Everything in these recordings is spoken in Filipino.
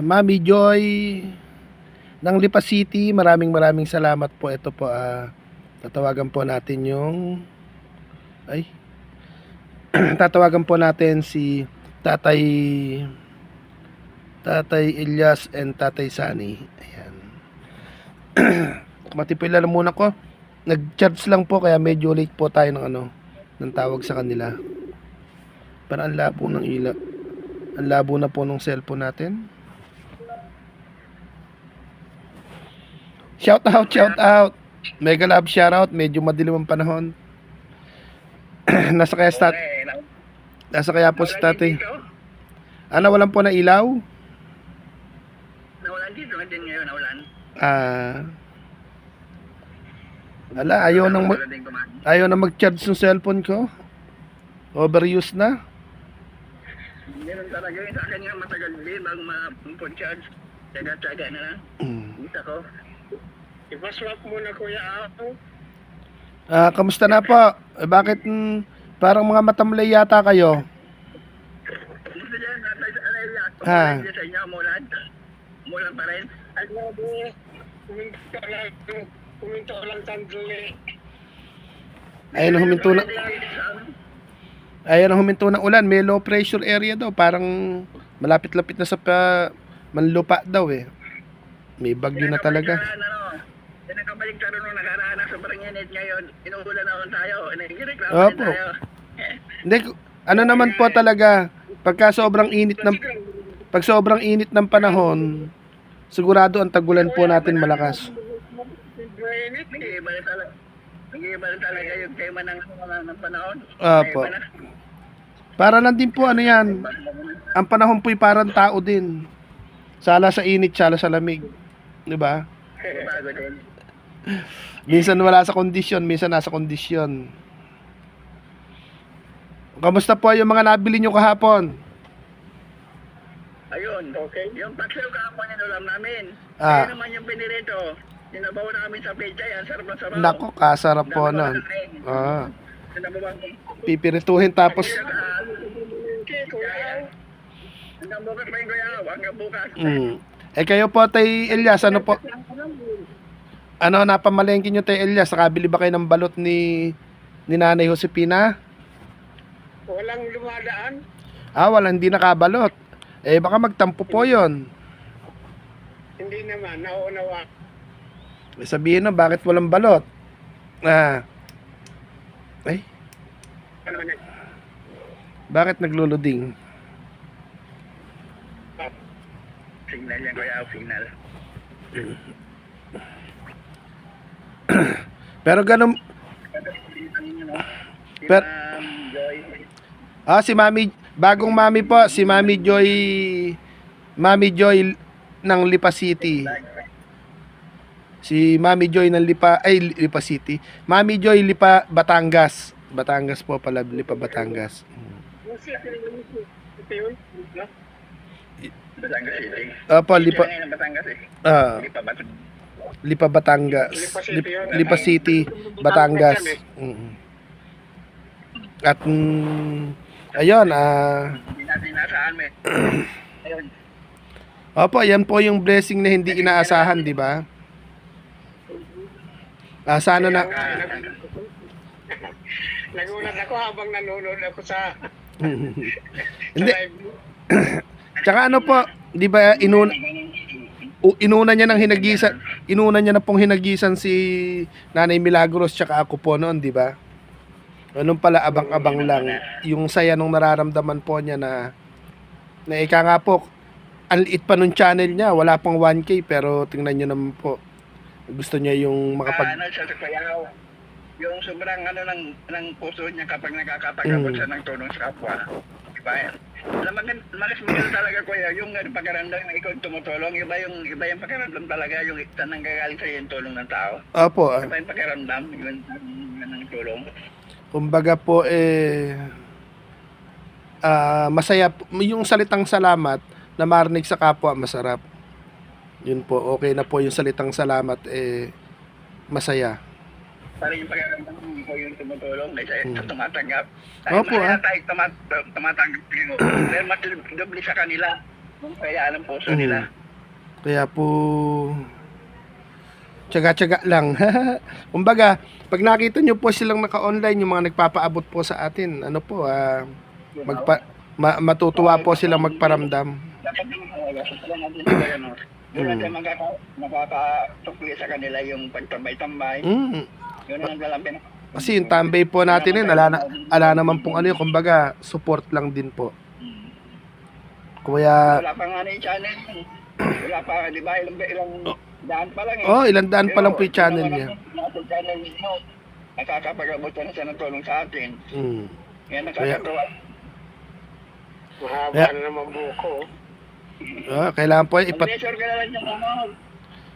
Mami Joy ng Lipa City, maraming salamat po. Ito po, tatawagan po natin yung tatawagan po natin si Tatay Elias and Tatay Sani. Ayan. Matipila lang muna ko. Nag-charge lang po kaya medyo late po tayo ng tawag sa kanila. Parang ang labo ng ilaw. Ang labo na po ng cellphone natin. Shout out. Mega love shout out. Medyo madilim ang panahon. Nasa kaya po si tatay. Nawalan po na ilaw? Nawalan dito din ngayon, nawalan. Ayaw na mag-charge ng cellphone ko. Overuse na. Meron talaga yun sa akin nga matagal din bago ma-charge. Tsaga-tsaga na lang. Isa ko. Ipaswap muna kuya ako. Kamusta na po? Bakit parang mga matamlay yata kayo? Gusto dyan, natay Ha? sa inyo, mulan. Mulan pa rin. Ay, grabe. Kuminto lang sandali. Ayun ang huminto ng ulan. May low pressure area daw. Parang malapit-lapit na sa manlupa daw eh. May bagyo na talaga. Nakabalik tayo nung nakaraan na sobrang init ngayon. Inuulan naman tayo. Opo. Hindi, naman po talaga. Pag sobrang init ng panahon, sigurado ang tagulan po natin malakas. Nag-iiba talaga yung tema ng panahon. Opo. Para lang din po yan. Ang panahon po'y parang tao din. Sala sa init, sala sa lamig. 'Di ba? Bago din. Minsan wala sa kondisyon, minsan nasa kondisyon. Kamusta po yung mga nabili nyo kahapon? Ayun, okay. Yung paksiw kahapon yung ulam namin. Ah. Kaya naman yung pinirito. Sinabaw namin sa pechay. Ang sarap na sarap. Nako, kasarap po nun. Pipirituhin tapos hanggang bukas pa yung kuya. Hanggang bukas. kayo po Tay Elias, ano po? Napamalengke nyo Tay Elias? Nakabili ba kayo ng balot ni Nanay Josepina? Walang lumadaan. Hindi nakabalot. Baka magtampo po yon. Hindi naman, nauunawa. Sabihin na, bakit walang balot? Bakit nagluluding? Signal yan kuya, signal. Pero ganun. Si Mami, bagong Mami po, si Mami Joy ng Lipa City. Si Mami Joy ng Lipa City. Mami Joy Lipa Batangas. Batangas po pala, Lipa Batangas. Batangas City. Opo, Lipa. Batangas eh. Lipa Batangas. Lipa City, Batangas. At ayun, Hindi natin nasaan mo eh. Ayun. Opo, yan po yung blessing na hindi inaasahan, di ba? Sana na. Nagulat ako habang nanonood ako sa Hindi. Tsaka po, di ba inuna niya na pong hinagisan si Nanay Milagros tsaka ako po noon, di ba? Anong pala, abang-abang lang. Yung saya nung nararamdaman po niya na ika nga po, ang liit pa nung channel niya, wala pang 1K, pero tingnan niyo naman po. Gusto niya yung yung sobrang ng puso niya kapag nakakapagabot siya ng tulong sa kapwa. Diba? Magas maganda talaga kuya, yung pagkaramdam na ikaw tumutulong, iba yung pagkaramdam talaga, yung nanggagaling sa yung tulong ng tao. Opo. Iba yung pagkaramdam, yung ng tulong. Kumbaga po masaya yung salitang salamat na marinig sa kapwa, masarap. Yun po, okay na po yung salitang salamat masaya. Parang yung pagkaramdam ko yung tumutulong kaysa tumatanggap. Opo, tayo tumatanggap mo. Pero mas doble sa kanila. Kaya ang puso Mm. nila. Kaya po, tiyaga-tiyaga lang. Kumbaga, pag nakita nyo po silang naka-online, yung mga nagpapaabot po sa atin, ano po, matutuwa po silang magparamdam. Dapat yung sila natin sila yan. Doon natin makakatukli sa kanila yung pagtambay-tambay. Mm. Yun ang lalapin. Kasi yung tambay po natin yun, ala naman pong ano yun, kumbaga, support lang din po. Kaya, Wala pa nga na yung channel. Wala pa, di ba? Ilang daan pa lang eh. oh, ilang daan pa lang po yung channel Pero, niya. Natin channel mismo. Nakakapag-abot na siya ng tulong sa atin. Mm. Yan nakakatuwa. Mahaba Kaya- na naman buko. Kailangan po, Mag-measure ka na lang yung ano.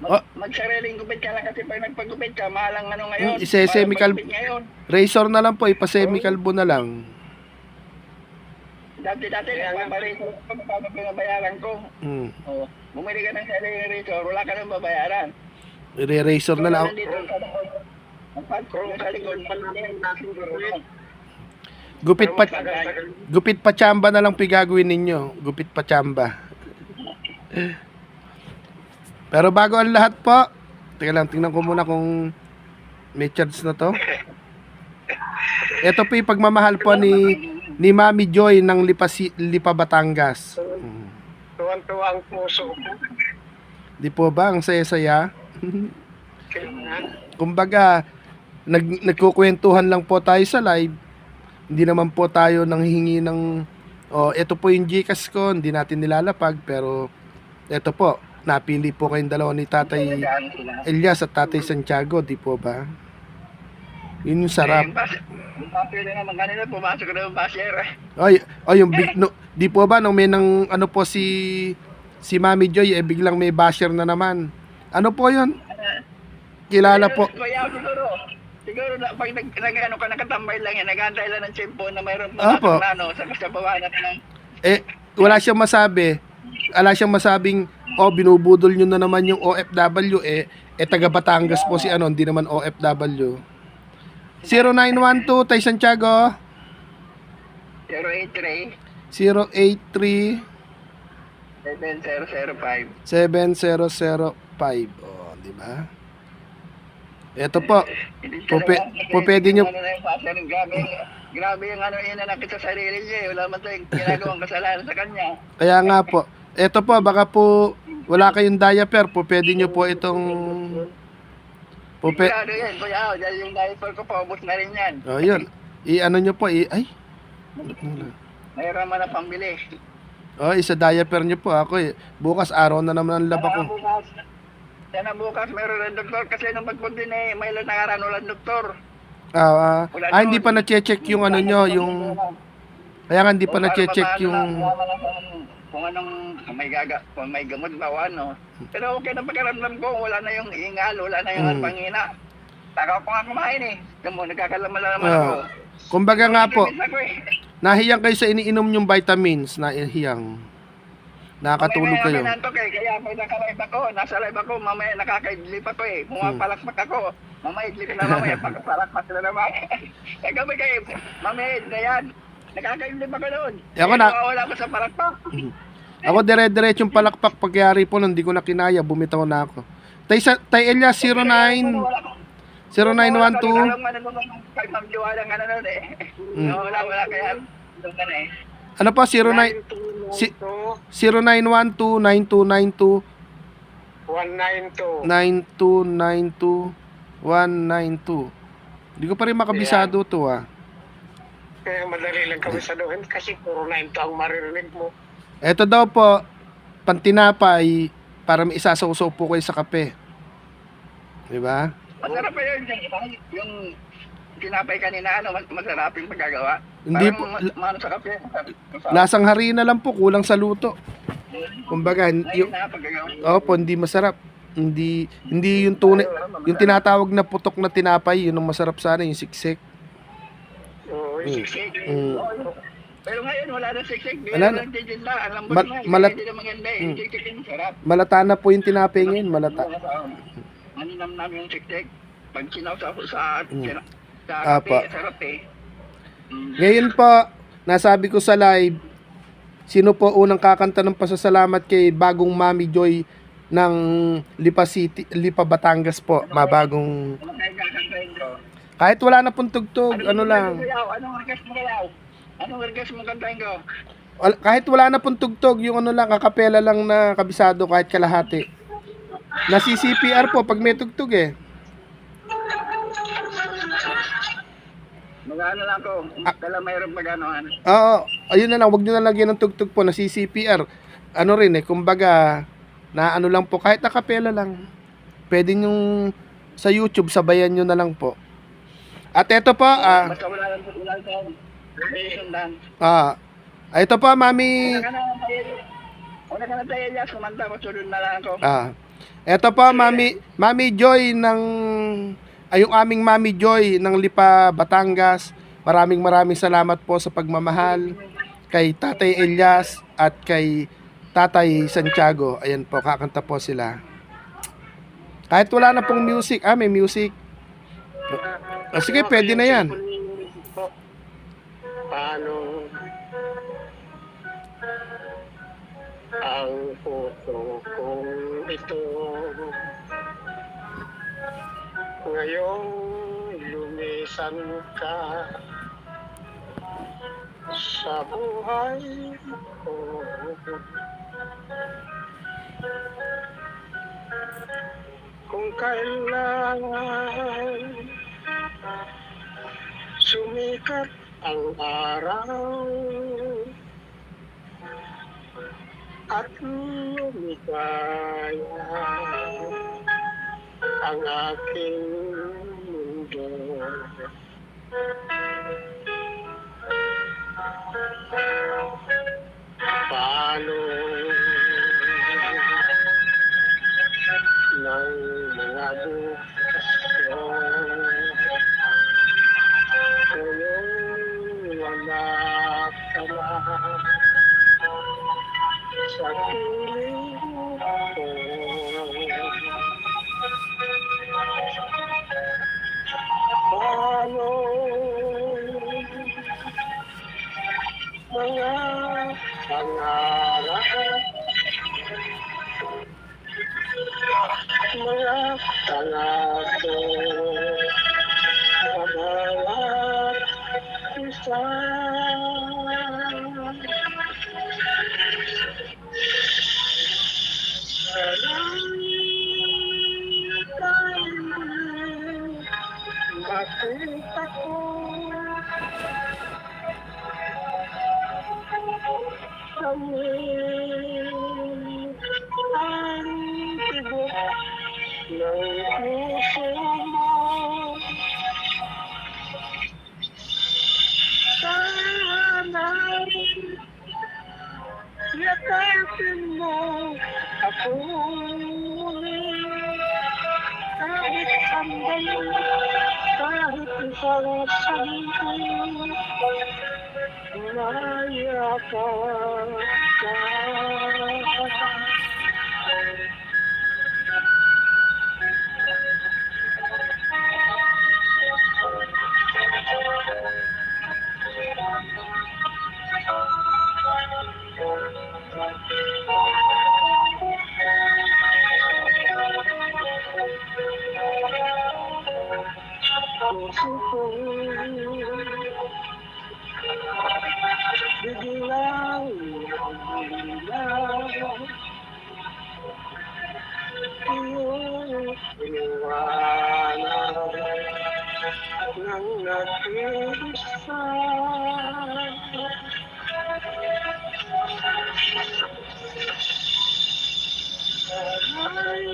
Oh. Magsariling gupit ka lang kasi pag nagpagupit ka, mahalang ano ngayon. Ise-semical, Pagupit ngayon. razor na lang po, ipasemikalbo na lang. Dati nagpaparazor ko, paano pinabayaran ko. Mm. Oh, bumili ka ng sariling razor, wala ka nang babayaran. Re-razor na lang. Nandito sa likod. Ang pagkong sa likod, Gupit pa chamba na lang po yung gagawin ninyo. Gupit pa chamba. Pero bago ang lahat po, teka lang, tingnan ko muna kung may charge na to. Ito po yung pagmamahal po ni Mami Joy ng Lipa Batangas. Tuwan-tuwa ang puso ko. Di po ba? Ang saya-saya. Kailangan. Kumbaga, nagkukwentuhan lang po tayo sa live. Hindi naman po tayo nanghihingi ng, ito po yung Gcash ko, hindi natin nilalapag, pero ito po, napili po kayong dalawa ni Tatay Elias at Tatay Santiago, di po ba? Yun yung sarap. Yung papel na naman kanina, pumasok na yung basher. Ay, yung big, no, di po ba, nung may nang, ano po si Mami Joy, biglang may basher na naman. Ano po yun? Kilala po. Kaya siguro na, pag nag-ano ka, nakatambay lang yan, nag-antay lang ng tsempo na mayroon Opo. pumasok na ano, sa kasabawa natin ng Wala siyang masabi. Wala siyang masabing, binubudol nyo na naman yung OFW, taga Batangas po si ano, hindi naman OFW. 0912, Tay Santiago. 083 083 7005. 7005. Di ba? Ito po. Pwede nyo. Grabe yung ano inanakit sa sarili niya. Wala man tayong ginagawang kasalanan sa kanya. Kaya nga po. Ito po, baka po wala kayong diaper po. Pwede nyo po itong Sigurado yan. Kuya, dahil yung diaper ko, paubos na rin yan. yun. I-ano nyo po. Ay. Mayroon man na pambili. Isa diaper nyo po. Ako bukas araw na naman ang laba ko. Sana bukas meron ng doktor kasi nung pagpunti ni Milo nakaraan walang doktor. Hindi pa na-check yung ano nyo, yung kaya nga hindi pa na-check yung kung anong kung may gamot ba o ano. Pero okay na pagkaramdam ko, wala na yung ingal, wala na yung pangina. Taka ko nga kumain eh. Kamo nagkakalama naman ako. Kumbaga nga po, Ako eh. nahiyang kayo sa iniinom yung vitamins, nahiyang. Nakakatulog kayo. Kaya may nakalive ako, nasa live ako, mamaya nakakaidlip ako eh. Pumapalakpak ako. Mamaya idlip na mamaya, pagpalakpak na naman. Kaya kami kayo, mamaya na yan. Nakakaidlip ako doon. Wala ko sa palakpak. Ako dire-diretsong palakpak pagyari po nung hindi ko na kinaya, bumitaw na ako. Tay Elias 09 0912 Kay Ma'am Joanna nga na nun eh. Wala kaya doon ka na eh. Ano po 0912-9292 192. 192 Hindi ko pa rin makabisado to Kaya madali lang kami saluhin kasi puro 9 ang maririnig mo. Ito daw po, pantinapay para may isasaw-saw po kayo sa kape. Diba? Masarap pa yun. Yung tinapay kanina, masarap yung pagkagawa. Hindi po, Sa kape. lasang harina lang po, kulang sa luto. Kumbaga, hindi masarap. Hindi yung tunay, yung tinatawag na putok na tinapay, yun ang masarap sana, yung siksik. Oo, Siksik. Pero ngayon, wala na siksik. Wala na. Alam mo naman, hindi na maganda eh. Siksik yung sarap. Malata na po yung tinapay ngayon, malata. Maninam namin yung siksik. Pag sinawsaw sa Apa. kape, sarap eh. Ngayon po, nasabi ko sa live, Sino po unang kakanta ng pasasalamat kay bagong Mami Joy ng Lipa City, Lipa Batangas po, mabagong. Ano kayo kakantahin ko? Kahit wala na pong tugtog, ano lang. Anong request mo kayaw? Anong request mo kantahin ko? Kahit wala na pong tugtog, yung ano lang, kakapela lang na kabisado kahit kalahati. Nasi CPR po pag may tugtog eh. Mag-ano lang ako. Kala mayroon mag-anoan. Oo, ayun na lang, wag nyo na lagyan ng tugtog po, nasi CPR. Ano rin eh, kumbaga, na ano lang po, kahit nakapela lang. Pwede nyo sa YouTube, sabayan nyo na lang po. At eto po, Basta wala lang sa relation lang. ito po, Mami. Una ka na tayo niya, sumanta mo, sunod na lang ako. Eto po, Mami Joy yung aming Mami Joy ng Lipa, Batangas. Maraming salamat po sa pagmamahal kay Tatay Elias at kay Tatay Santiago. Ayan po, kakanta po sila. Kahit wala na pong music, may music. Sige, pwede na yan. Paano ang puso kong ito ngayong lumisan ka sa buhay ko. Kung kailangan sumikat ang araw at lumigaya ang aking mundo. Paano ng mga bukasyon ngayong wala ka na sa piling ko. Paano mga pangarap, mga pangako sa bawat isa. Makita ko kami ang tibok ng puso mo. Sana'y yakapin mo ako kahit sandali, kahit isang sandali, mayakap ka. Puso ko biglang iyong iniwanan ng nag-iisa. Ay,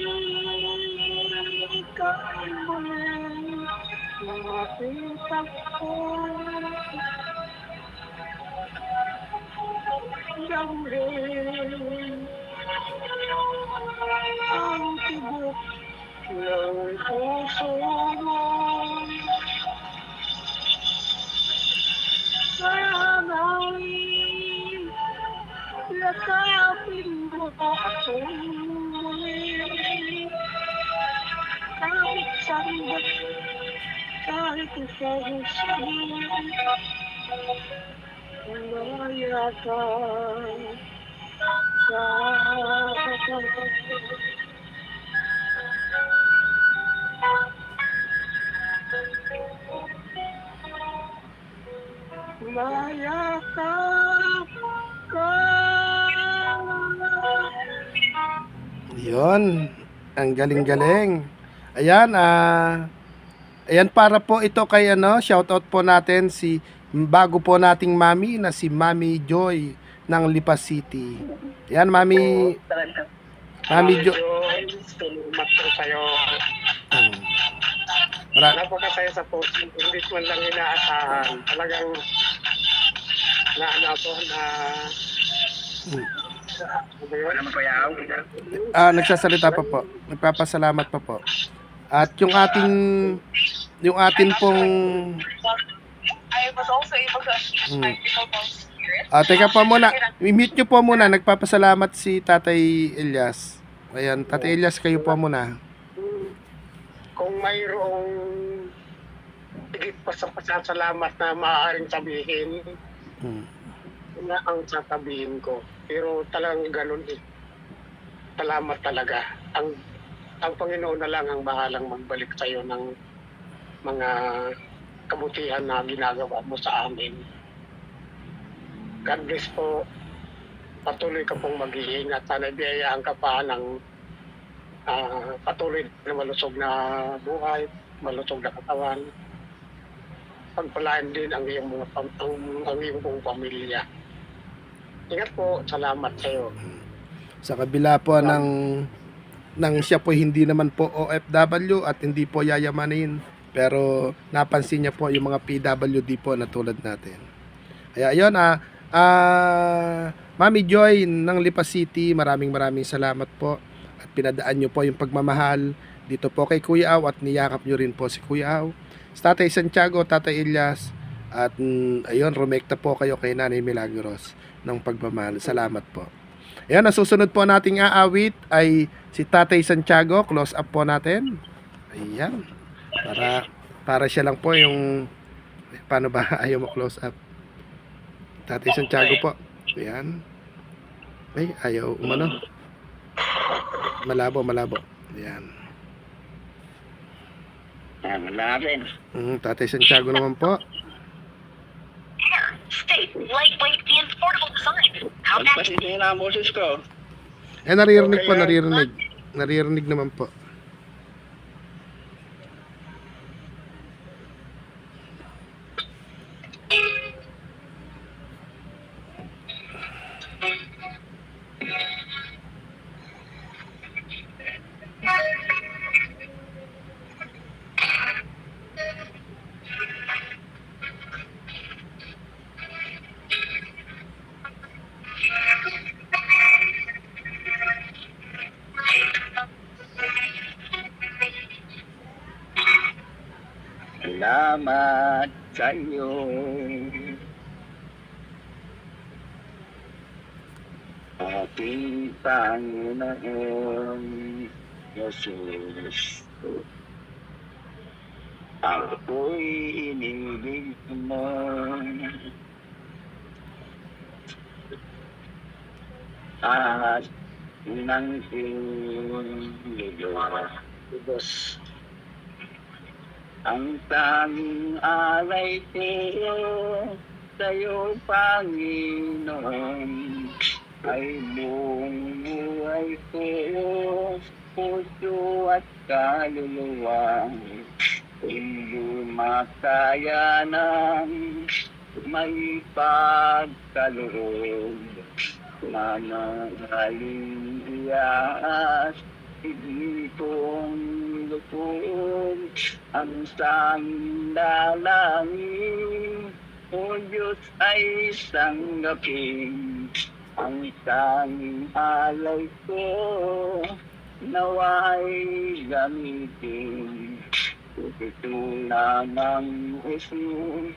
ikaw muli makita ko damhin ang tibok ng puso mo. Sana'y yakapin mo ako muli kahit sandali, kahit isang sandali, Malaya ka sa Malaya ka ka. Yun. Ang galing-galing. Ayan, ayan para po ito kay ano, shoutout po natin si bago po nating mami na si Mami Joy ng Lipa City. Ayan, Mami Joy. Salamat po sa'yo. Napakasaya sa post. Hindi man lang inaasahan. Talagang naano ako na Wala mo kuya. Nagsasalita pa po. Nagpapasalamat pa po. At yung atin pong I was also able to achieve my physical spirit. teka po muna. I-mute nyo po muna. Nagpapasalamat si Tatay Elias. Ayan, Tatay Elias, kayo po muna. kung mayroong higit pa sa pasasalamat na maaaring sabihin, na ang sasabihin ko. Pero talagang ganun eh. Salamat talaga. Ang Panginoon na lang ang bahalang magbalik sa iyo ng mga kabutihan na ginagawa mo sa amin. God bless po. Patuloy ka pong mag-iingat. Sana biyayaan ka pa ng patuloy na malusog na buhay, malusog na katawan. Pagpalain din ang iyong buong pamilya. Ingat po. Salamat sa iyo. Sa kabila po ng siya po hindi naman po OFW at hindi po yayamanin, pero napansin niya po yung mga PWD po na tulad natin. Kaya ayun, Mami Joy ng Lipa City, maraming salamat po at pinadaan niyo po yung pagmamahal dito po kay Kuya Aw at niyakap niyo rin po si Kuya Aw, Tatay Santiago, Tatay Elias at ayun, rumekta po kayo kay Nanay Milagros ng pagmamahal. Salamat po. Ayan, nasusunod po nating aawit ay si Tatay Santiago. Close up po natin. Ayan. Para siya lang po yung paano ba ayaw mo close up. Tatay Santiago po. Ayan. Ay, ayaw umano. Malabo. Ayan. Malapin. Tatay Santiago naman po. State, lightweight, and portable design. How that Pagpasito yun ang boses ko. Naririnig po, naririnig. Naririnig naman po. Salamat sa iyo. Ating Panginoon Jesus. Ako'y inibig mo. At nang Diyos. ang tanging alay ko sa'yo, Panginoon, ay buong buhay ko, puso at kaluluwa. Hindi makaya ng may pagkaloob na nanghaling iyas. Hindi kong lupog ang tanging dalangin, o Diyos ay tanggapin ang tanging alay ko, nawa'y gamitin. Ito lamang Jesus,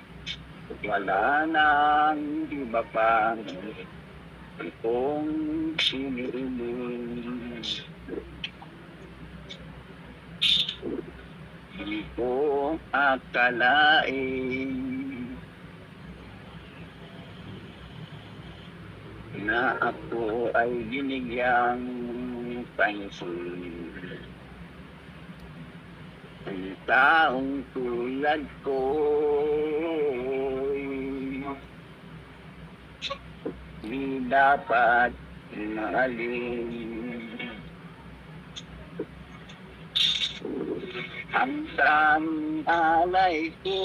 wala nang iba pa itong siniling. Di ko akalain na ako ay binigyang pansin. Ang taong tulad ko di dapat maalin. Ang tanging alay ko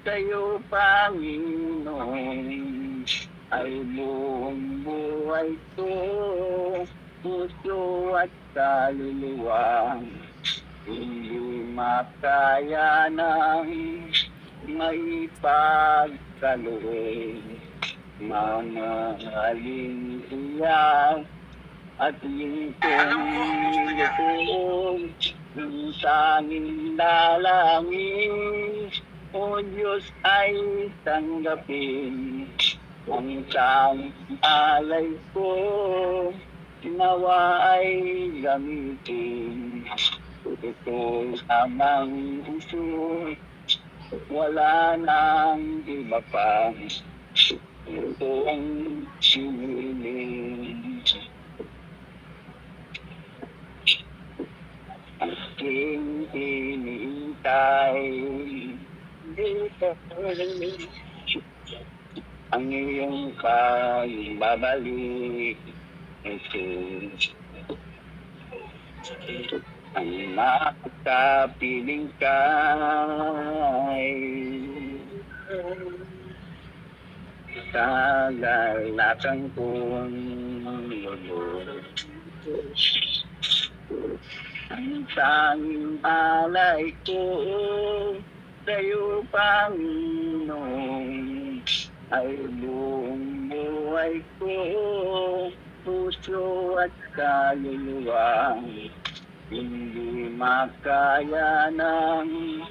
sa'yo, Panginoon, ay buong buhay ko, puso at kaluluwa. Hindi makaya ng maipagkaloob, mamahalin iyak at lingkong lupong. Ang tanging dalangin, O Diyos, ay tanggapin ang tanging alay ko, nawa ay gamitin. Ito lamang puso, wala nang iba pa. Ito ang siniling. Aking iniintay dito ang iyong pagbabalik. Ito ang makapiling kay kagalakan kong lulod. Ang tanging alay ko sa'yo, Panginoon, ay buong buhay ko, puso at kaluluwa. Hindi makaya ng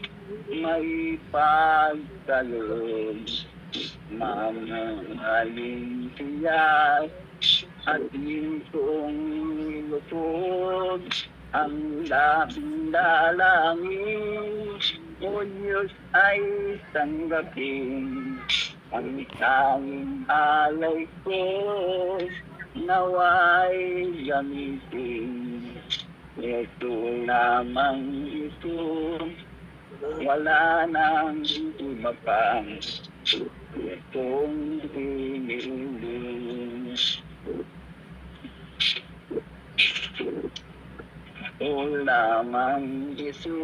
maipagkaloob, mamahalin tiyak at lingkong lupod. Ang labing dalangin, O Diyos, ay tanggapin ang tanging alay ko, nawa'y gamitin. Ito lamang ito, wala nang iba pa. Itong hinihiling. Ito lamang ito,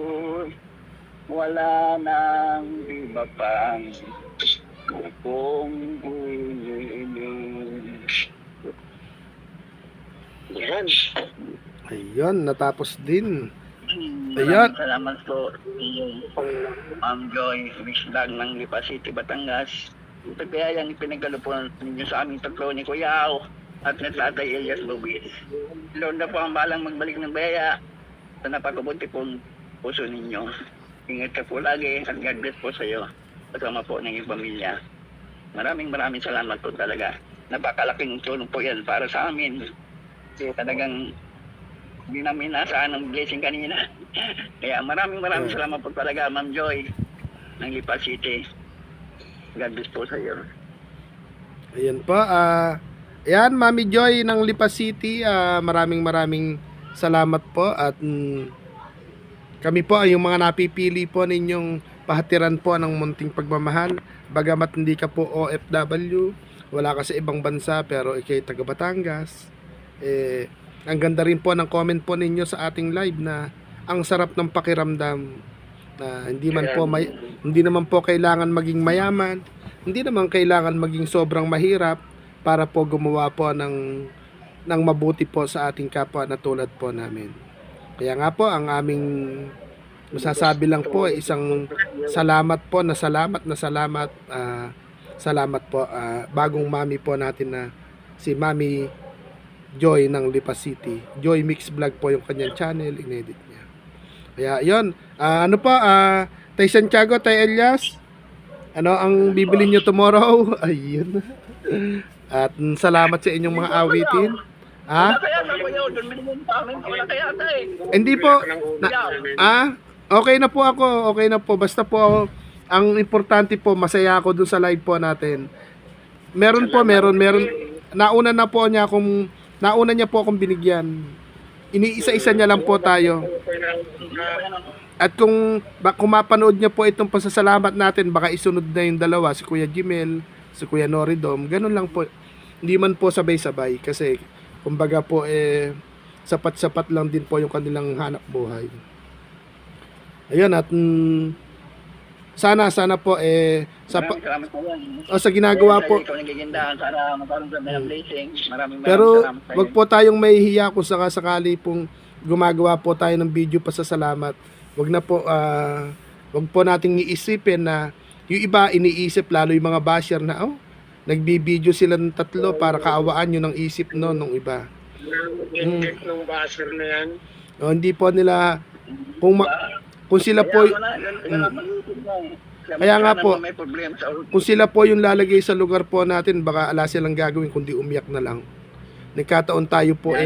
wala nang iba pa. Itong hinihiling. Yan. Ayun, natapos din. Ayan. Salamat po, Ma'am Joy, Miss Vlog ng Lipa City, Batangas. Ito kaya yung pinagkalupon ninyo sa aming tatlo ni Kuya Ao at ni Tatay Elias Lubis. Lord na po ang balang magbalik ng biyaya sa napakabuti pong puso ninyo. Ingat ka po lagi at God bless po sa iyo. Kasama po ng iyong pamilya. Maraming salamat po talaga. Napakalaking tulong po yan para sa amin. Kasi talagang hindi namin nasaan ang blessing kanina. Kaya maraming salamat po talaga, Ma'am Joy ng Lipa City. God bless po sa iyo. Ayan po. Ayan, Mami Joy ng Lipa City. Maraming salamat po. At kami po ay yung mga napipili po ninyong pahatiran po ng munting pagmamahal. Bagamat hindi ka po OFW, wala ka sa ibang bansa, pero ikay taga Batangas. Ang ganda rin po ng comment po ninyo sa ating live na ang sarap ng pakiramdam na hindi naman po kailangan maging mayaman, hindi naman kailangan maging sobrang mahirap para po gumawa po ng mabuti po sa ating kapwa na tulad po namin. Kaya nga po ang aming masasabi lang po ay isang salamat po na salamat po bagong mami po natin na si Mami Joy ng Lipa City. Joy Mix Vlog po yung kanyang channel, inedit niya. Kaya yun, ano po, Tay Santiago, Tay Elias, ano ang bibili nyo tomorrow? Ayun. At salamat sa inyong mga awitin. Wala kaya sa kuya, doon minimum sa amin. Wala kaya ata Hindi po. Okay na po ako. Okay na po. Basta po, ang importante po, masaya ako dun sa live po natin. Meron nauna niya po akong binigyan. Iniisa-isa niya lang po tayo. At kung mapanood niya po itong pasasalamat natin, baka isunod na yung dalawa, si Kuya Jimel, si Kuya Noridom, ganun lang po. Hindi man po sabay-sabay kasi kumbaga po sapat-sapat lang din po yung kanilang hanap buhay. Ayun, at sana po Salamat po yan. sa ginagawa po. Ikaw nagigindahan, sana magkaroon ka ng blessing. Maraming Pero salamat sa wag iyo. po tayong mahihiya kung sakali pong gumagawa po tayo ng video pasasalamat. Wag na po wag po nating iisipin na yung iba iniisip, lalo yung mga basher na nagbibideo sila ng tatlo para kaawaan yun ng isip nung iba. Ingit ng basher na yan. Hindi po nila kung sila po Kaya nga po, may problema sa ulo. kung sila po yung lalagay sa lugar po natin, baka ala silang gagawin kundi umiyak na lang. Nagkataon tayo po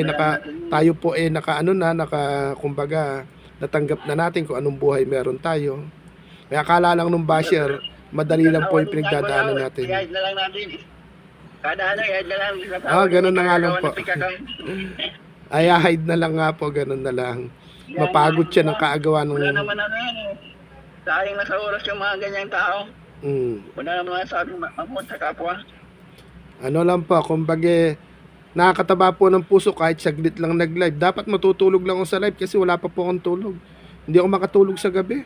kumbaga natanggap na natin kung anong buhay meron tayo. Kaya akala lang nung basher, madali lang po yung pinagdadaanan natin. I-hide na lang natin. Kada ano, i-hide na lang. Ganun na nga lang po. Ay, hide na lang nga po, ganun na lang. Mapagod siya ng kaagawa ng... Wala naman ano yan eh. Sayang na sa oras yung mga ganyang tao. Wala naman sabi mamot sa kapwa. Ano lang po, kumbaga nakakataba po ng puso kahit saglit lang nag-live. Dapat matutulog lang ako sa live kasi wala pa po akong tulog. Hindi ako makatulog sa gabi.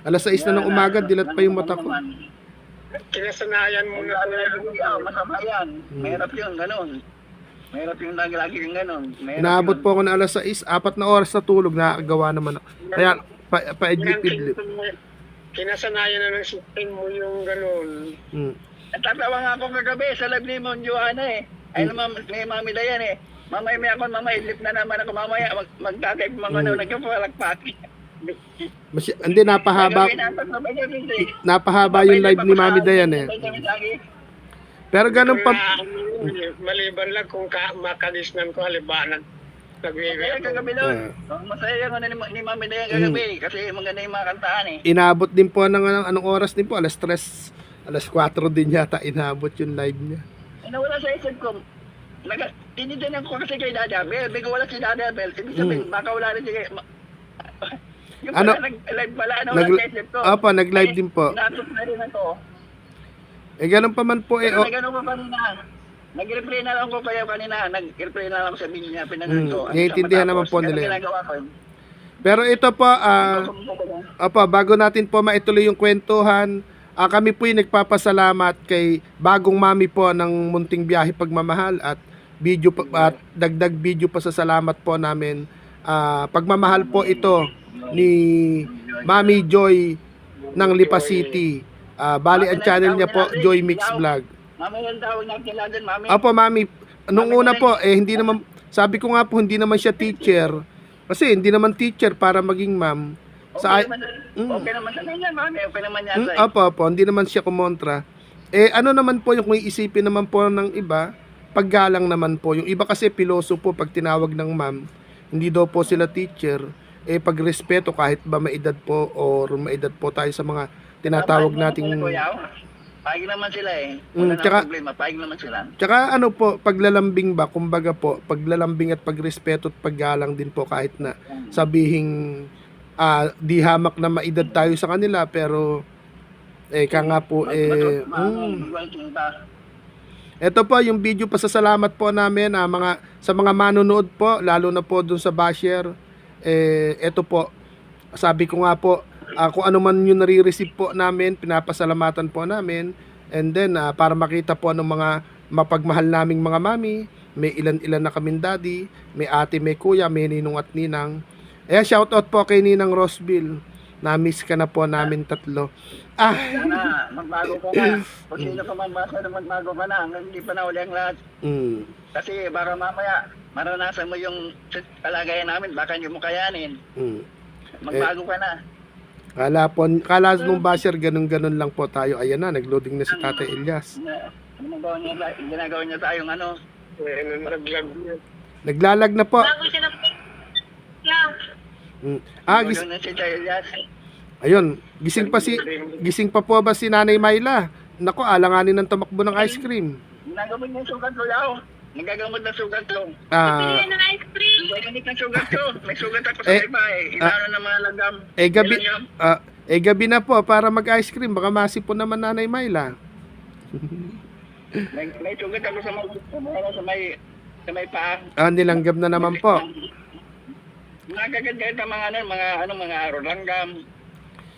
Alas 6 na ng umaga, dilat pa yung mata ko. Kinasanayan mo na. Masama yan. Mahirap yun, ganun. Mahirap yung lagi yung ganun. Inaabot po ako na alas 6, 4 na oras na tulog, nakakagawa naman ako. Kaya pa-idlip-idlip. Kinasanayan na ng system mo yung gano'n. Natatawa nga ako kagabi sa live ni Mon Joanna eh. Ay naman, may mami na yan eh. Mamaya may ako, idlip na naman ako mamaya. Magkakip mga nagkapalakpaki. Hindi, napahaba yung live ni Mami Dayan eh. Pero ganun pa. Maliban lang kung makagisnan ko, halimbawa Masaya kagabi doon. Masaya yung ni Mami Dayan kagabi. Kasi maganda yung mga kantaan eh. Inabot din po ng anong oras din po, alas 3, alas 4 din yata inabot yung live niya. Nawala sa isip ko. Tinidinan ko kasi kay Dada Bel. Bigla wala si Dada Bel. Ibig sabihin, baka wala rin siya. Yung pala, nag-live pala. Nawala sa isip ko. Opo, nag-live din po. Natok na rin ako. Ganun pa man po May ganun pa kanina. Nag-reply na lang ko kayo kanina. Nag-reply na lang ko sa video niya. Pinanood ko. Naiintindihan naman po nila. Ginagawa ko. Pero ito po, bago natin po maituloy yung kwentuhan, kami po yung nagpapasalamat kay bagong mami po ng Munting Biyahe Pagmamahal at dagdag video pa sa salamat po namin. Pagmamahal po ito ni Mami Joy ng Lipa City. Bali ang channel niya po, Joy Mix Vlog. Mami, yung tawag natin lang din, Mami. Opo, Mami. Nung una po, hindi naman, sabi ko nga po, hindi naman siya teacher. Kasi hindi naman teacher para maging ma'am. Okay naman sa kanya, Mami. Okay naman yan. Opo, hindi naman siya kumontra. Ano naman po yung kung iisipin naman po ng iba, paggalang naman po. Yung iba kasi piloso po pag tinawag ng ma'am, hindi daw po sila teacher. Pagrespeto kahit ba maedad po or maedad po tayo sa mga tinatawag nating... Paig naman sila eh. Wala na problema, paig naman sila. Tsaka ano po, paglalambing ba, kumbaga po, paglalambing at pagrespeto at paggalang din po kahit na sabihing di hamak na maedad tayo sa kanila, pero nga po ito po yung video pasasalamat po namin sa mga manonood po, lalo na po dun sa basher. Ito po, sabi ko nga po, kung ano man yung nare-receive po namin, pinapasalamatan po namin. And then, para makita po ng mga mapagmahal naming mga mami, may ilan-ilan na kaming daddy, may ate, may kuya, may ninong at ninang. Shoutout po kay Ninang Roseville. Na-miss ka na po namin tatlo. Sana, magbago ka na. Kung sino ka man basa na magbago ka na, hanggang hindi pa na uli ang lahat. Kasi baka mamaya, maranasan mo yung kalagayan namin, baka hindi mo kayanin. Magbago ka na. Kala nung basher, ganun-ganun lang po tayo. Ayan na, nag-loading na si Tatay Elias. Ginagawa niya tayong ano? Naglalag na po. Bago siya na Ayun, gising pa po ba si Nanay Myla? Nako, alanganin ng tumakbo ng ice cream. Nagagamot ng sugat ko yaw. Nagagamot ng sugat ko. Ah, Bili ng ice cream. Nagagamot ng sugat ko. May sugat ako sa iba eh. Inaano ng mga langgam. gabi, Ilan yun? gabi na po para mag-ice cream. Baka masipon naman Nanay Myla. May sugat ako sa may paa. Nilanggam na naman po. Nagagad mga langgam.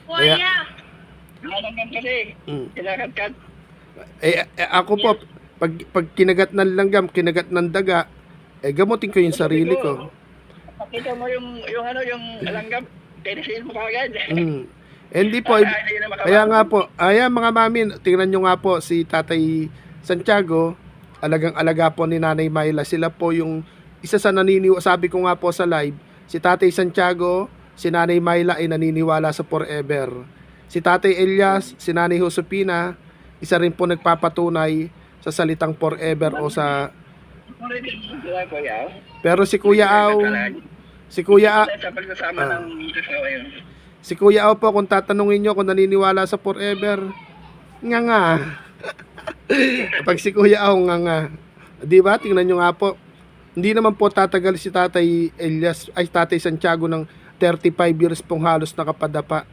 Kuya. Mga langgam kasi. Mm. Kinakatkat. Ako po, pag kinagat ng langgam, kinagat ng daga, gamutin ko yung sarili ko. Pakita mo yung langgam. Tinisin mo kagad. Hindi po, kaya nga po, ayan mga mami, tingnan nyo nga po si Tatay Santiago, alagang-alaga po ni Nanay Myla. Sila po yung isa sa sabi ko nga po sa live, si Tatay Santiago, si Nanay Myla ay naniniwala sa forever. Si Tatay Elias, si Nanay Josepina, isa rin po nagpapatunay sa salitang forever o sa... Pero si Kuya Au, si Kuya Sa pagsasama ng kasawa yun. Si Kuya Au po, kung tatanungin nyo kung naniniwala sa forever, nga. Pag si Kuya Au, nga. Di ba? Tingnan nyo nga po. Hindi naman po tatagal si Tatay Elias, ay Tatay Santiago ng 35 years pong halos nakapadapa.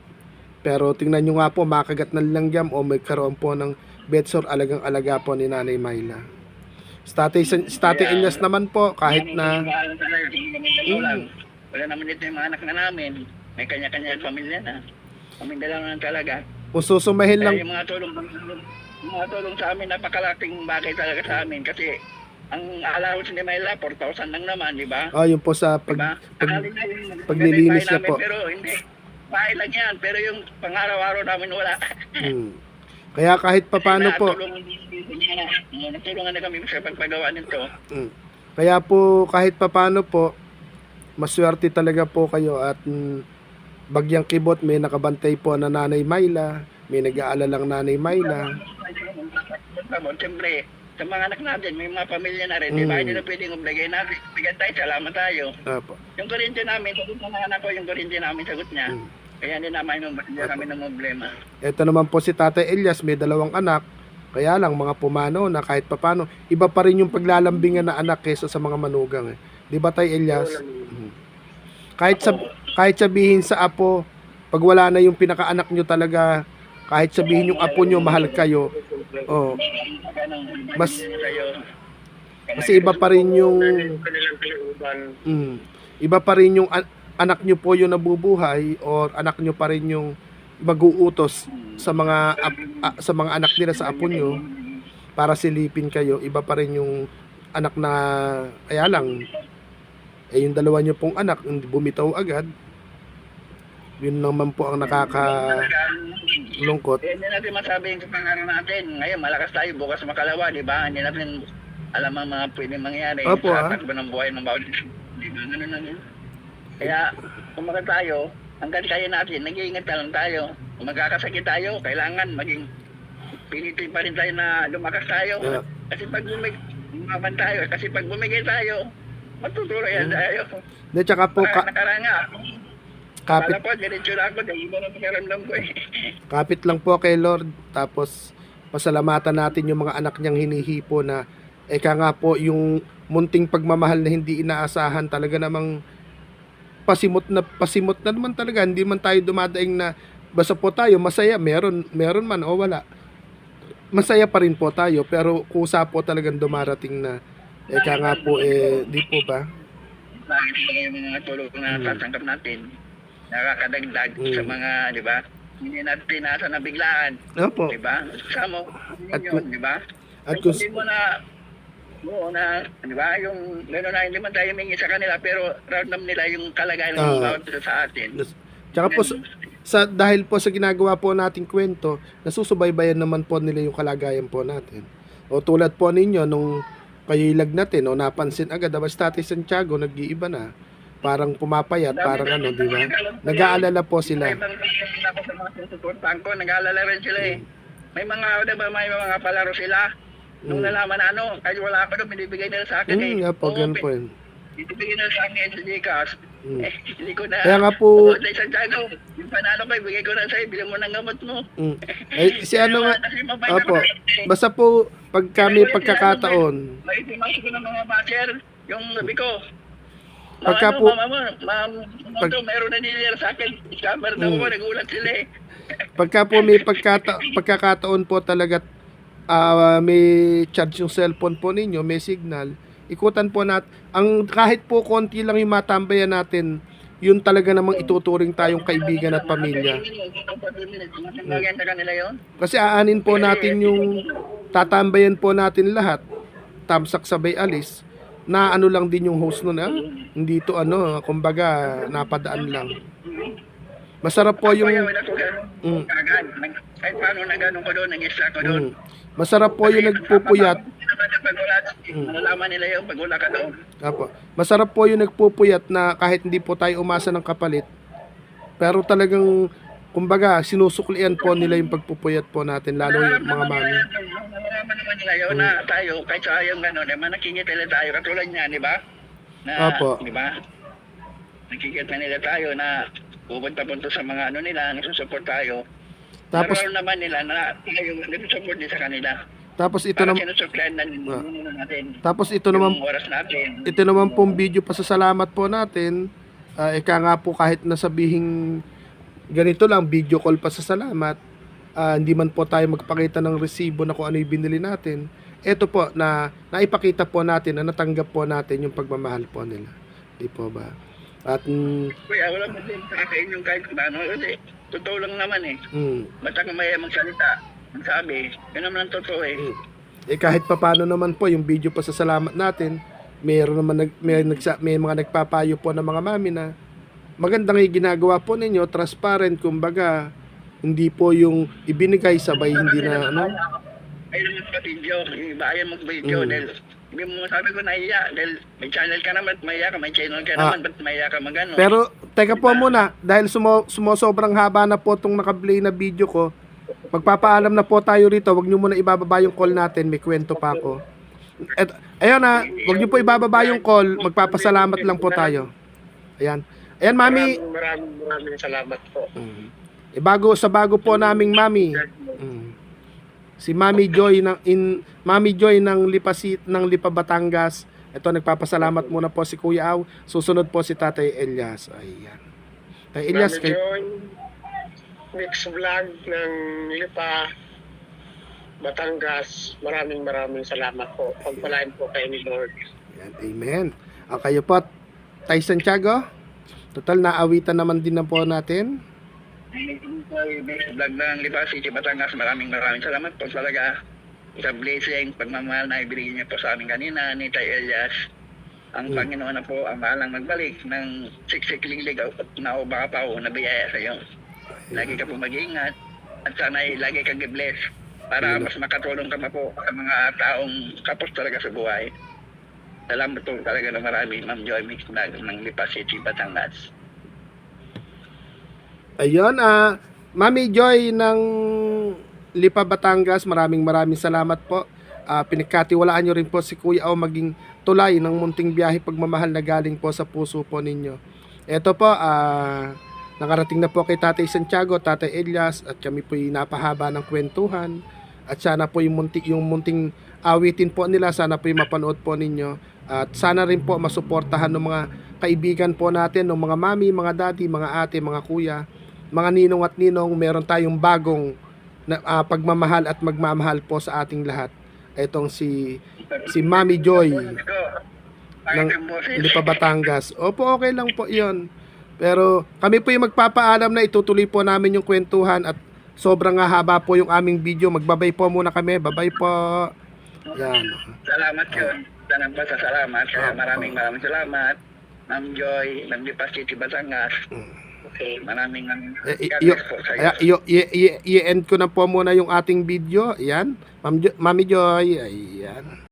Pero tingnan nyo nga po, makagat ng langgam o magkaroon po ng bedsore, alagang-alaga po ni Nanay Myla. Si Tatay Elias naman po, kahit na... Wala naman dito yung mga anak na namin. May kanya-kanya pamilya na. Kaming dalawa na talaga. Kung susumahin lang... Kaya yung mga tulong sa amin, napakalaking bagay talaga sa amin. Kasi ang allowance ni Myla, 4,000 lang naman, di ba? Yun po sa Diba? Akala niya yung paglilinis niya namin, po. Pero hindi. Bahay lang yan. Pero yung pang-araw-araw namin wala. Kaya kahit papano po... Natulungan na kami sa pagpagawa nito. Kaya po kahit papano po, maswerte talaga po kayo at bagyang kibot may nakabantay po na Nanay Myla, may nag-aalalang Nanay Myla. Siyempre, sa mga anak natin, may mga pamilya na rin, di ba? Hindi na pwedeng obligay natin. Bigyan tayo, salamat tayo. Apo. Yung kurente namin, sagot ng mga anak ko, yung kurente namin, sagot niya. Kaya hindi kami ng problema. Ito naman po si Tatay Elias, may 2 anak. Kaya lang mga pumano na kahit papano, iba pa rin yung paglalambingan na anak kaysa sa mga manugang. Di ba Tay Elias? Kahit sabihin sa apo, pag wala na yung pinakaanak nyo talaga, kahit sabihin yung apo nyo mahal kayo, mas iba pa rin yung iba pa rin yung anak nyo po yung nabubuhay or anak nyo pa rin yung mag-uutos sa mga anak nila sa apo nyo para silipin kayo. Iba pa rin yung anak na kaya lang yung 2 nyo pong anak bumitaw agad. Yun naman po ang nakakalungkot. Hindi natin masabi yung pangarap natin. Ngayon malakas tayo, bukas makalawa, di ba? Hindi natin alam ang mga pwedeng mangyari sa takbo ng buhay ng bawat. Di ba? Ganun lang yun. Kaya kumaga tayo, hanggang kaya natin, nag-iingat ka lang tayo. Kung magkakasakit tayo, kailangan maging pilitin pa rin tayo na lumakas tayo. Kasi pag bumaban tayo, kasi pag bumigay tayo, matuturo yan tayo. De, tsaka po, nakaranga. Kala po, diretso na ako, dahil iba na pakiramdam ko eh. Kapit lang po kay Lord, tapos pasalamatan natin yung mga anak niyang hinihipo na nga po yung munting pagmamahal na hindi inaasahan talaga namang pasimot na naman talaga. Hindi man tayo dumadaing na basta po tayo masaya, meron man o wala, masaya pa rin po tayo, pero kusa po talagang dumarating na nga po di po ba? Bakit yung mga tulong na tatanggap natin nakakadagdag sa mga, di ba? Hindi natin nasa na biglaan. Opo. Di ba? Kasama yun, di ba? At kung hindi mo na di ba, yung gano'n na hindi man tayo mingi sa kanila pero random nila yung kalagayan ng bawat sa atin. Tsaka po dahil po sa ginagawa po nating kwento, nasusubaybayan naman po nila yung kalagayan po natin. O tulad po ninyo nung kayo'y lagnatin o napansin agad, dapat Tatay Santiago nag-iiba na. Parang pumapayat, parang di ba? Nag-aalala po sila. Ako sa mga sinusuportahan ko, nag-aalala rin sila eh. May mga palaro sila. Nung nalaman na kahit wala ako doon, binibigay nila sa akin eh. Po, ganun po yun. Binibigay nila sa akin sa Gcash. Hindi ko na. Kaya nga po. Tatay Santiago, yung panalo ko, ibigay ko na sa'yo, bilhin mo ng gamot mo. Si ano nga, opo, basta po, pagka may pagkakataon. May pumasok ko ng mga bacher, yung sabi ko, Pagka ano, po- ma'am, meron na nilira sa akin, scammer daw ako, nagulat sila eh. Pagka po may pagkakataon po talaga may charge yung cellphone po ninyo, may signal, ikutan po natin. Kahit po konti lang yung matambayan natin, yun talaga namang ituturing tayong kaibigan at pamilya. Maganda kanila yun. Kasi aanin po natin yung tatambayan po natin lahat, tamsak sabay alis, na ano lang din yung host nun, hindi to ano, kumbaga napadaan lang. Masarap po yung Kaya wala ko ganun. Kahit paano na ganun ko doon, nag-isa ko doon. masarap po yung nagpupuyat. Malalaman nila yun pag wala ka doon. Apo. Masarap po yung nagpupuyat na kahit hindi po tayo umasa ng kapalit. Pero talagang kumbaga sinusuklian po nila yung pagpupuyat po natin, lalo yung mga mami. Malalaman naman nila yun na tayo, kahit sa yung gano'n, nakikita nila tayo, katulad niya, di ba? Opo. Di ba? Nakikita nila tayo na pupunta-punta sa mga ano nila, nagsusupport tayo. Tapos Naroon naman nila na tayo nagsusupport din sa kanila. tapos ito Para naman sinusuklian na natin. tapos ito naman Yung oras natin. ito naman pong video pasasalamat po natin. Ika nga po kahit nasabihin ganito lang, video call pasasalamat, hindi man po tayo magpakita ng resibo na kung ano yung binili natin. Ito po na naipakita po natin na natanggap po natin yung pagmamahal po nila. Di po ba? At Kuya, wala mo din sa akin yung kahit ano kasi totoo lang naman eh. Basta kung may magsalita, magsabi, yun naman ang totoo eh. kahit papano naman po yung video pasasalamat natin, mayroon naman may mga nagpapayo po ng mga mami na magandang yung ginagawa po ninyo, transparent, kumbaga hindi po yung ibinigay sabay hindi na ano. Ayun naman sa video, yung iba ayaw mag-video dahil hindi mo sabi ko nahiya dahil may channel ka naman, mahiya ka, may channel ka naman, ba't mahiya ka magano? Pero teka po muna, dahil sumosobrang haba na po itong nakaplay na video ko, magpapaalam na po tayo rito, wag nyo muna ibababa yung call natin, may kwento pa ako. Ayun na, wag nyo po ibababa yung call, magpapasalamat lang po tayo. Ayan. Ayan, mami. Maraming salamat po. Bago po naming mami. Si Mami Joy ng Lipa Batangas. Ito, nagpapasalamat muna po si Kuya Aw. Susunod po si Tatay Elias. Ayan. Tatay Elias, Mami Joy, mix vlog ng Lipa Batangas. Maraming salamat po. Pagpalain po kayo ni Lord. ayan, amen. Kayo po, Tay Santiago. Total, naawitan naman din na po natin. Vlog ng Lipa City, Batangas, maraming salamat po talaga sa blessing, pagmamahal na ibigay niya po sa amin kanina ni Tay Elias. Ang Panginoon na po ang bahalang magbalik ng siksik-ling ligaw at baka pa na biyaya sa iyo. Lagi ka po mag-iingat at sana ay lagi kang i-bless para mas makatulong ka pa po sa mga taong kapos talaga sa buhay. Salamat po talaga na marami, Ma'am Joy Mix Vlog ng Lipa City, Batangas. Ayun, Mami Joy ng Lipa Batangas, maraming salamat po. Pinagkatiwalaan nyo rin po si Kuya Aw maging tulay ng munting biyahe pagmamahal na galing po sa puso po ninyo. Ito po, nakarating na po kay Tatay Santiago, Tatay Elias, at kami po napahaba ng kwentuhan. At sana po yung munting awitin po nila, sana po yung mapanood po ninyo. At sana rin po masuportahan ng mga kaibigan po natin, ng mga mami, mga daddy, mga ate, mga kuya, mga ninong at ninong. Meron tayong bagong pagmamahal at magmamahal po sa ating lahat. Itong si Mami Joy ng Lipa Batangas. Opo, okay lang po yon. Pero kami po yung magpapaalam na itutuloy po namin yung kwentuhan at sobrang haba po yung aming video. Magbabay po muna kami. Babay po. Yan. Salamat yun. Salamat. Kaya maraming salamat. Ma'am Joy ng Lipa City, Batangas. Okay, maraming i-end ko na po muna yung ating video. Ayan. Mami Joy. Ayan.